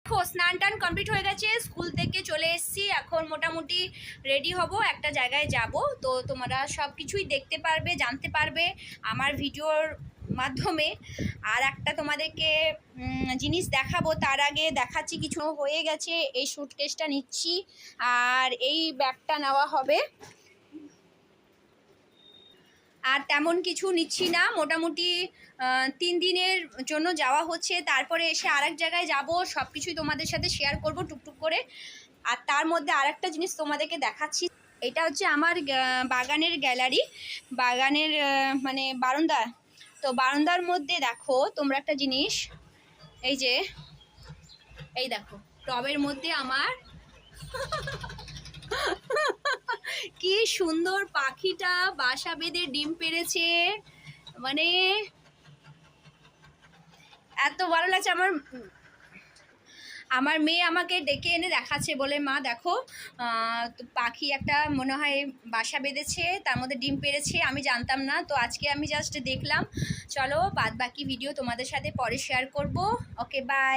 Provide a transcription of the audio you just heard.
স্নান টান কমপ্লিট হয়ে গেছে, স্কুল থেকে চলে এসেছি, এখন মোটামুটি রেডি হব, একটা জায়গায় যাব। তো তোমরা সব কিছুই দেখতে পারবে, জানতে পারবে আমার ভিডিওর মাধ্যমে। আর একটা তোমাদেরকে জিনিস দেখাবো, তার আগে দেখাচ্ছি কিছু হয়ে গেছে। এই স্যুটকেসটা নিচ্ছি আর এই ব্যাগটা নেওয়া হবে, আর তেমন কিছু নিচ্ছি না। মোটামুটি 3 দিনের জন্য যাওয়া হচ্ছে, তারপরে এসে আরেক জায়গায় যাব, সব কিছুই তোমাদের সাথে শেয়ার করব টুকটুক করে। আর তার মধ্যে আরেকটা জিনিস তোমাদেরকে দেখাচ্ছি, এটা হচ্ছে আমার বাগানের গ্যালারি, বাগানের মানে বারান্দা। তো বারান্দার মধ্যে দেখো তোমরা একটা জিনিস, এই যে এই দেখো টবের মধ্যে আমার কি সুন্দর পাখিটা বাসা বেঁধে ডিম পেড়েছে, মানে এত ভালো লাগছে। আমার মেয়ে আমাকে ডেকে এনে দেখাচ্ছে, বলে মা দেখো তো পাখি একটা মনে হয় বাসা বেঁধেছে, তার মধ্যে ডিম পেড়েছে, আমি জানতাম না। তো আজকে আমি জাস্ট দেখলাম। চলো বাদ বাকি ভিডিও তোমাদের সাথে পরে শেয়ার করব। ওকে, বাই।